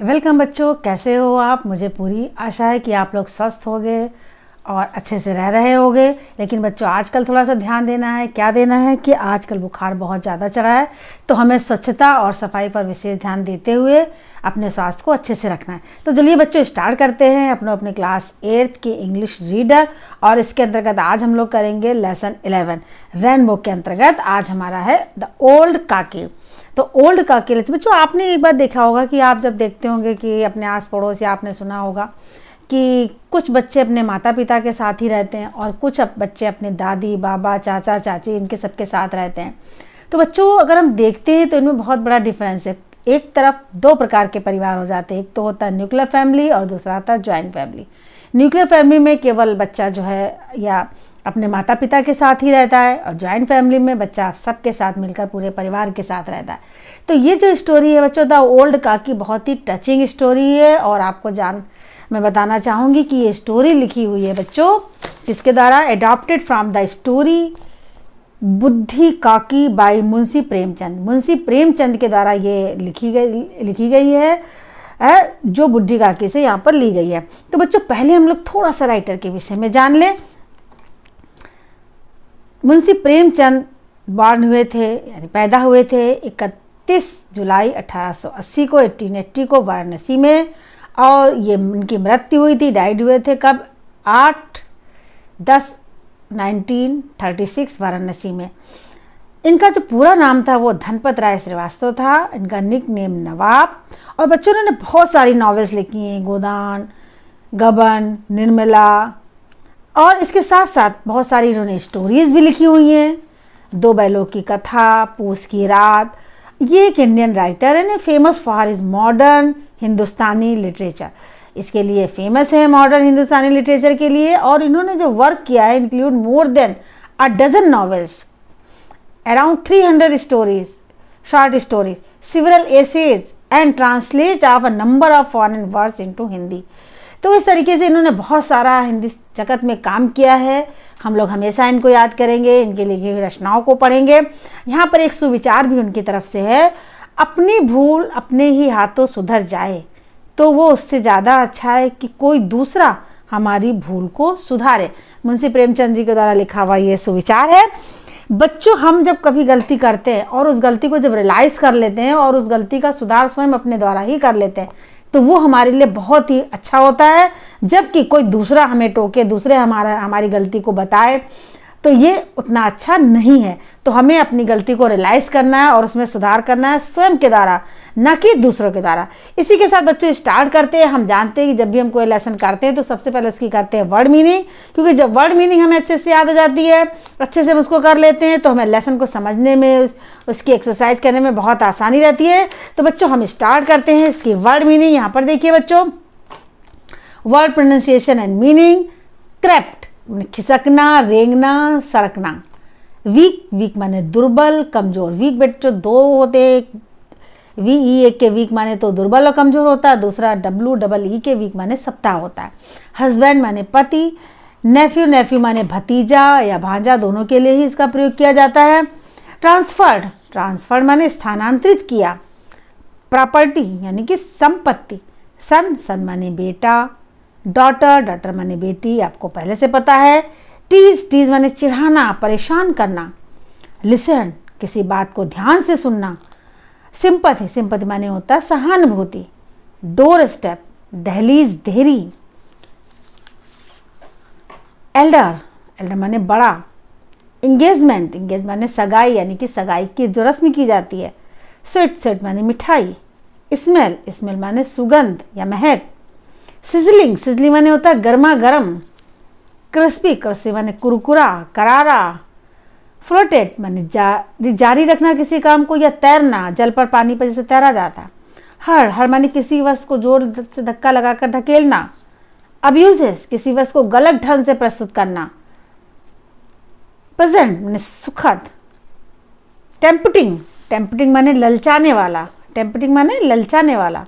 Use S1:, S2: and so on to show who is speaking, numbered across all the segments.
S1: Welcome बच्चों, कैसे हो आप। मुझे पूरी आशा है कि आप लोग स्वस्थ होंगे और अच्छे से रह रहे होंगे। लेकिन बच्चों, आजकल थोड़ा सा ध्यान देना है। क्या देना है कि आजकल बुखार बहुत ज़्यादा चढ़ा है, तो हमें स्वच्छता और सफाई पर विशेष ध्यान देते हुए अपने स्वास्थ्य को अच्छे से रखना है। तो चलिए बच्चों, स्टार्ट करते हैं अपने क्लास 8 की इंग्लिश रीडर। और इसके अंतर्गत आज हम लोग करेंगे लेसन 11 रेनबो के अंतर्गत। आज हमारा है द ओल्ड काकी। तो ओल्ड काकी बच्चों, आपने एक बार देखा होगा कि आप जब देखते होंगे कि अपने आस पड़ोस या आपने सुना होगा कि कुछ बच्चे अपने माता पिता के साथ ही रहते हैं और कुछ बच्चे अपने दादी बाबा चाचा चाची इनके सबके साथ रहते हैं। तो बच्चों, अगर हम देखते हैं तो इनमें बहुत बड़ा डिफरेंस है। एक तरफ दो प्रकार के परिवार हो जाते हैं, एक तो होता है न्यूक्लियर फैमिली और दूसरा होता है ज्वाइंट फैमिली। न्यूक्लियर फैमिली में केवल बच्चा जो है या अपने माता पिता के साथ ही रहता है, और ज्वाइंट फैमिली में बच्चा सबके साथ मिलकर पूरे परिवार के साथ रहता है। तो ये जो स्टोरी है बच्चों, द ओल्ड काकी, बहुत ही टचिंग स्टोरी है। और आपको मैं बताना चाहूँगी कि ये स्टोरी लिखी हुई है बच्चों जिसके द्वारा एडॉप्टेड फ्रॉम द स्टोरी बुद्धि काकी बाई मुंशी प्रेमचंद। मुंशी प्रेमचंद के द्वारा ये लिखी गई है, जो बुद्धि काकी से यहाँ पर ली गई है। तो बच्चों, पहले हम लोग थोड़ा सा राइटर के विषय में जान लें। मुंशी प्रेमचंद बॉर्न हुए थे, यानी पैदा हुए थे 31 जुलाई 1880 को 1880 को वाराणसी में। और ये उनकी मृत्यु हुई थी, डाइड हुए थे कब, 8/10/1936 वाराणसी में। इनका जो पूरा नाम था वो धनपत राय श्रीवास्तव था। इनका निक नेम नवाब। और बच्चों ने बहुत सारी नॉवेल्स लिखी हैं, गोदान, गबन, निर्मला, और इसके साथ साथ बहुत सारी इन्होंने स्टोरीज भी लिखी हुई हैं। दो बैलों की कथा, पूस की रात। ये एक इंडियन राइटर है, famous for his modern Hindustani literature. इसके लिए फेमस है मॉडर्न हिंदुस्तानी लिटरेचर के लिए। और इन्होंने जो वर्क किया है include more than a dozen novels, around 300 stories, short stories, several essays and translate of a number of foreign words into Hindi। तो इस तरीके से इन्होंने बहुत सारा हिंदी जगत में काम किया है। हम लोग हमेशा इनको याद करेंगे, इनके लिखी हुई रचनाओं को पढ़ेंगे। यहाँ पर एक सुविचार भी उनकी तरफ से है, अपनी भूल अपने ही हाथों सुधर जाए तो वो उससे ज़्यादा अच्छा है कि कोई दूसरा हमारी भूल को सुधारे। मुंशी प्रेमचंद जी के द्वारा लिखा हुआ ये सुविचार है। बच्चों, हम जब कभी गलती करते हैं और उस गलती को जब रियलाइज़ कर लेते हैं और उस गलती का सुधार स्वयं अपने द्वारा ही कर लेते हैं, तो वो हमारे लिए बहुत ही अच्छा होता है। जबकि कोई दूसरा हमें टोके, दूसरे हमारी गलती को बताए, तो ये उतना अच्छा नहीं है। तो हमें अपनी गलती को रियलाइज़ करना है और उसमें सुधार करना है स्वयं के द्वारा, न कि दूसरों के द्वारा। इसी के साथ बच्चों स्टार्ट करते हैं। हम जानते हैं कि जब भी हम कोई लेसन करते हैं तो सबसे पहले उसकी करते हैं वर्ड मीनिंग, क्योंकि जब वर्ड मीनिंग हमें अच्छे से याद आ जाती है, अच्छे से हम उसको कर लेते हैं, तो हमें लेसन को समझने में, उसकी एक्सरसाइज करने में बहुत आसानी रहती है। तो बच्चों, हम स्टार्ट करते हैं इसकी वर्ड मीनिंग। यहाँ पर देखिए बच्चों, word pronunciation and meaning. Crept खिसकना, रेंगना, सरकना। वीक, वीक माने दुर्बल, कमजोर। वीक बच्चों दो होते हैं, वी एक के वीक माने तो दुर्बल और कमजोर होता है, दूसरा WEE के वीक माने सप्ताह होता है। हस्बैंड माने पति। नेफ्यू, नेफ्यू माने भतीजा या भांजा, दोनों के लिए ही इसका प्रयोग किया जाता है। ट्रांसफर्ड, ट्रांसफर्ड माने स्थानांतरित किया। प्रॉपर्टी यानी कि संपत्ति। सन, सन माने बेटा। डॉटर, डॉटर माने बेटी, आपको पहले से पता है। टीज, टीज माने चिढ़ाना, परेशान करना। लिसन, किसी बात को ध्यान से सुनना। सिंपैथी, सिंपैथी माने होता है सहानुभूति। डोर स्टेप, दहलीज, देरी। एल्डर, एल्डर माने बड़ा। इंगेजमेंट, इंगेज माने सगाई, यानी कि सगाई की जो रस्म की जाती है। स्वीट, स्वीट माने मिठाई। स्मेल, स्मेल माने सुगंध या महक। सिजलिंग, सिजलिंग माने होता है गर्मा गर्म। क्रिस्पी, क्रिस्पी माने कुरकुरा, करारा। फ्लोटेड माने जारी रखना किसी काम को, या तैरना, जल पर पानी पर जैसे तैरा जाता। हर, हर माने किसी वस्तु को जोर से धक्का लगाकर ढकेलना। अब्यूजेस, किसी वस्तु को गलत ढंग से प्रस्तुत करना। प्रेजेंट माने सुखद। टेम्पटिंग, टेम्पटिंग माने ललचाने वाला, टेम्पटिंग माने ललचाने वाला।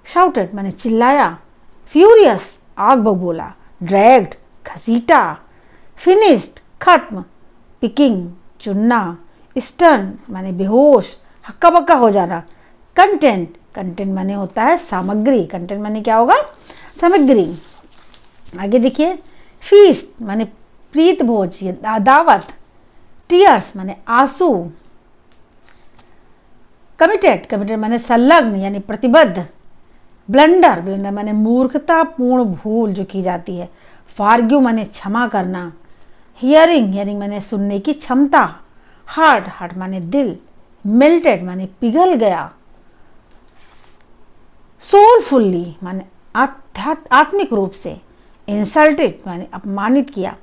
S1: शाउटेड माने चिल्लाया। फ्यूरियस, आग बबूला। ड्रैग्ड, घसीटा। फिनिश्ड, खत्म। पिकिंग, चुनना। स्टन माने बेहोश, हक्का बक्का हो जाना। कंटेंट, कंटेंट माने होता है सामग्री, कंटेंट माने क्या होगा, सामग्री। आगे देखिए, फीस्ट माने प्रीत भोज, दावत। टीयर्स माने आंसू। कमिटेड, कमिटेड माने संलग्न यानी प्रतिबद्ध। ब्लंडर, ब्लंडर माने मूर्खतापूर्ण भूल जो की जाती है। फार्ग्यू माने क्षमा करना। हियरिंग, हियरिंग माने सुनने की क्षमता। हार्ट, हार्ट माने दिल। मेल्टेड माने पिघल गया। सोलफुल्ली माने आत्मिक रूप से। इंसल्टेड माने अपमानित किया।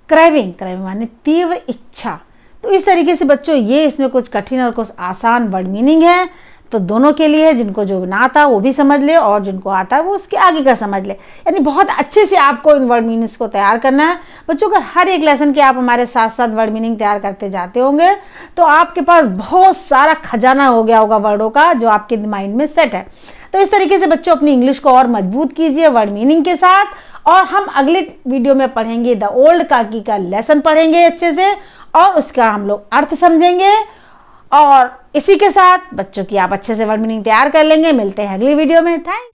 S1: क्रेविंग, क्रेविंग माने तीव्र इच्छा। तो इस तरीके से बच्चों ये इसमें कुछ कठिन और कुछ आसान वर्ड मीनिंग है, तो दोनों के लिए है, जिनको जो ना आता वो भी समझ ले और जिनको आता है वो उसके आगे का समझ ले। यानी बहुत अच्छे से आपको इन वर्ड मीनिंग्स को तैयार करना है बच्चों। अगर हर एक लेसन के आप हमारे साथ साथ वर्ड मीनिंग तैयार करते जाते होंगे तो आपके पास बहुत सारा खजाना हो गया होगा वर्डों का, जो आपके माइंड में सेट है। तो इस तरीके से बच्चों अपनी इंग्लिश को और मजबूत कीजिए वर्ड मीनिंग के साथ, और हम अगले वीडियो में पढ़ेंगे द ओल्ड काकी का लेसन पढ़ेंगे अच्छे से, और उसका हम लोग अर्थ समझेंगे। और इसी के साथ बच्चों की आप अच्छे से वर्ड मीनिंग तैयार कर लेंगे। मिलते हैं अगली वीडियो में। थैंक